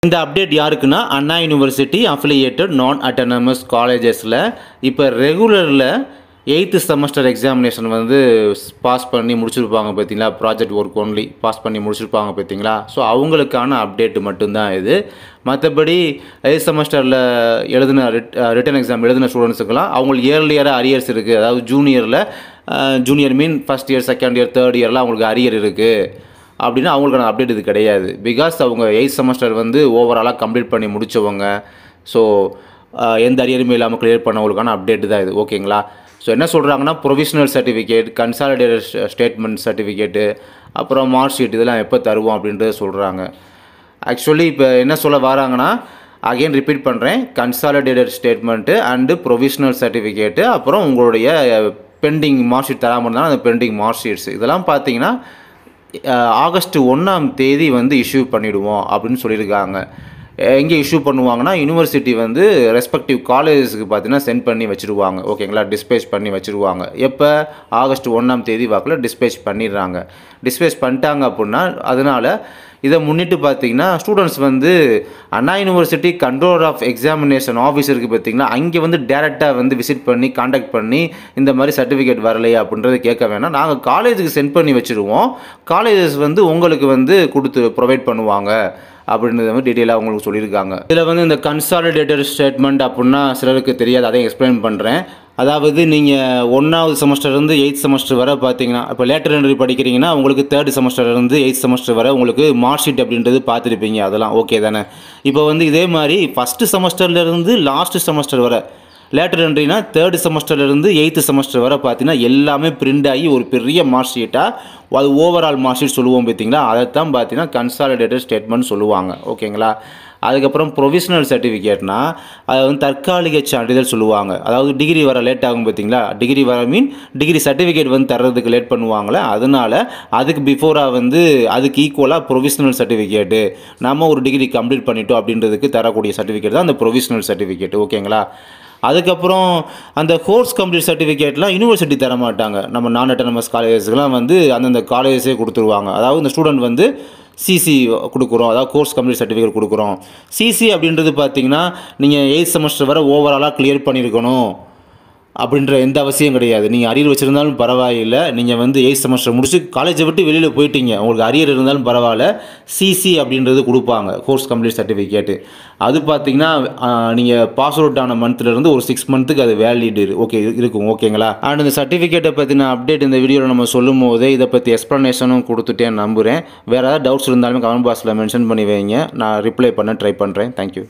இந்த அப்டேட் யாருக்குன்னா அண்ணா university affiliated நான் அட்டானமஸ் காலேஜஸில் இப்போ ரெகுலரில் 8th செமஸ்டர் எக்ஸாமினேஷன் வந்து பாஸ் பண்ணி முடிச்சிருப்பாங்க பார்த்தீங்களா, ப்ராஜெக்ட் ஒர்க் ஒன்லி பாஸ் பண்ணி முடிச்சிருப்பாங்க பார்த்தீங்களா. ஸோ அவங்களுக்கான அப்டேட் மட்டும்தான் இது. மற்றபடி 8th செமஸ்டரில் எழுதின ரிட்டன் எக்ஸாம் எழுதின ஸ்டூடெண்ட்ஸுக்கெல்லாம் அவங்களுக்கு இயர்லியராக அரியர்ஸ் இருக்குது. அதாவது junior mean first year, second year, third இயர்லாம் அவங்களுக்கு அரியர் இருக்குது அப்படின்னா அவங்களுக்கான அப்டேட் இது கிடையாது. பிகாஸ் அவங்க 8th செமஸ்டர் வந்து ஓவராலாக கம்ப்ளீட் பண்ணி முடித்தவங்க. ஸோ எந்த அரியருமே இல்லாமல் கிளியர் பண்ணவங்களுக்கான அப்டேட் தான் இது. ஓகேங்களா. ஸோ என்ன சொல்கிறாங்கன்னா provisional certificate, consolidated statement certificate, அப்புறம் மார்க் ஷீட் இதெல்லாம் எப்போ தருவோம் அப்படின்றத சொல்கிறாங்க. ஆக்சுவலி இப்போ என்ன சொல்ல வராங்கன்னா, அகெயின் ரிப்பீட் பண்ணுறேன், consolidated statement and provisional certificate, அப்புறம் உங்களுடைய பெண்டிங் மார்க் ஷீட் தராமல் இருந்தாலும் அந்த பெண்டிங் மார்க் ஷீட்ஸ் இதெல்லாம் பார்த்தீங்கன்னா ஆகஸ்ட் 1ஆம் தேதி வந்து இஷ்யூ பண்ணிவிடுவோம் அப்படின்னு சொல்லியிருக்காங்க. எங்கே இஷ்யூ பண்ணுவாங்கன்னா யூனிவர்சிட்டி வந்து ரெஸ்பெக்டிவ் காலேஜஸ்க்கு பார்த்தீங்கன்னா சென்ட் பண்ணி வச்சுருவாங்க. ஓகேங்களா. டிஸ்பேச் பண்ணி வச்சுருவாங்க. எப்போ ஆகஸ்ட் 1ஆம் தேதி வாக்கில் டிஸ்பேச் பண்ணிடுறாங்க. டிஸ்பேச் பண்ணிட்டாங்க அப்படின்னா அதனால் இதை முன்னிட்டு பார்த்தீங்கன்னா ஸ்டூடெண்ட்ஸ் வந்து Anna university controller of examination office இருக்குது பார்த்தீங்கன்னா, அங்கே வந்து டேரெக்டாக வந்து விசிட் பண்ணி காண்டாக்ட் பண்ணி இந்த மாதிரி சர்டிஃபிகேட் வரலையா அப்படின்றது கேட்க வேணாம். நாங்கள் காலேஜுக்கு சென்ட் பண்ணி வச்சுருவோம். காலேஜஸ் வந்து உங்களுக்கு வந்து கொடுத்து ப்ரொவைட் பண்ணுவாங்க அப்படின்றத வந்து டீட்டெயிலாக உங்களுக்கு சொல்லியிருக்காங்க. இதில் வந்து இந்த கன்சாலிடேட்டட் ஸ்டேட்மெண்ட் அப்படின்னா சிலருக்கு தெரியாது, அதையும் எக்ஸ்பிளைன் பண்ணுறேன். அதாவது நீங்கள் 1வது செமஸ்டர்லேருந்து 8th செமஸ்டர் வரை பார்த்தீங்கன்னா, இப்போ லேட்டர் என்ட்ரி படிக்கிறீங்கன்னா உங்களுக்கு 3rd செமஸ்டர்லேருந்து 8th செமஸ்டர் வரை உங்களுக்கு மார்க் ஷீட் அப்படின்றது பார்த்துருப்பீங்க. அதெல்லாம் ஓகே தானே. இப்போ வந்து இதே மாதிரி ஃபஸ்ட்டு செமஸ்டர்லேருந்து லாஸ்ட் செமஸ்டர் வரை லேட்டர் என்ட்ரினா 3rd செமஸ்டர்லேருந்து 8th செமஸ்டர் வரை பார்த்தீங்கன்னா எல்லாமே பிரிண்ட் ஆகி ஒரு பெரிய மார்க் ஷீட்டாக, அது ஓவரால் மார்க் ஷீட் சொல்லுவோம் பார்த்தீங்களா, அதைத்தான் பார்த்தீங்கன்னா கன்சாலிடேட்டட் ஸ்டேட்மெண்ட் சொல்லுவாங்க. ஓகேங்களா. அதுக்கப்புறம் ப்ரொவிஷனல் சர்டிஃபிகேட்னா அதை வந்து தற்காலிக சான்றிதழ் சொல்லுவாங்க. அதாவது டிகிரி வர லேட் ஆகும் பார்த்தீங்களா, டிகிரி வர மீன் டிகிரி சர்டிஃபிகேட் வந்து தர்றதுக்கு லேட் பண்ணுவாங்களே, அதனால் அதுக்கு பிஃபோராக வந்து அதுக்கு ஈக்குவலாக ப்ரொவிஷனல் சர்டிஃபிகேட்டு நம்ம ஒரு டிகிரி கம்ப்ளீட் பண்ணிட்டோம் அப்படின்றதுக்கு தரக்கூடிய சர்டிஃபிகேட் தான் அந்த ப்ரொவிஷனல் சர்டிஃபிகேட். ஓகேங்களா. அதுக்கப்புறம் அந்த கோர்ஸ் கம்ப்ளீட் சர்டிஃபிகேட்லாம் யூனிவர்சிட்டி தர மாட்டாங்க. நம்ம நான் அட்டானமஸ் காலேஜஸ்க்கெலாம் வந்து அந்தந்த காலேஜஸே கொடுத்துருவாங்க. அதாவது இந்த ஸ்டூடெண்ட் வந்து சிசி கொடுக்குறோம், அதாவது கோர்ஸ் கம்ப்ளீட் சர்டிஃபிகேட் கொடுக்குறோம். சிசி அப்படின்றது பார்த்தீங்கன்னா நீங்கள் 8th செமஸ்டர் வரை ஓவராலாக கிளியர் பண்ணியிருக்கணும் அப்படின்ற எந்த அவசியம் கிடையாது. நீங்கள் அரியர் வச்சுருந்தாலும் பரவாயில்லை, நீங்கள் வந்து 8th செமஸ்டர் முடிச்சு காலேஜை விட்டு வெளியில் போயிட்டீங்க, உங்களுக்கு அரியர் இருந்தாலும் பரவாயில்ல, சிசி அப்படின்றது கொடுப்பாங்க, கோர்ஸ் கம்ப்ளீட் சர்டிஃபிகேட்டு. அது பார்த்தீங்கன்னா நீங்கள் பாஸ் அவுட் ஆன மந்த்லேருந்து ஒரு 6 மந்த்துக்கு அது வேலிட் இருக்கும். ஓகேங்களா. அண்ட் இந்த சர்டிஃபிகேட்டை பற்றின அப்டேட் இந்த வீடியோவில் நம்ம சொல்லும் போதே இதை பற்றி எக்ஸ்ப்ளனேஷனும் கொடுத்துட்டேன் நம்புகிறேன். வேறு ஏதாவது டவுட்ஸ் இருந்தாலுமே கமெண்ட் பாக்ஸில் மென்ஷன் பண்ணி வைங்க, நான் ரிப்ளை பண்ண ட்ரை பண்ணுறேன். தேங்க்யூ.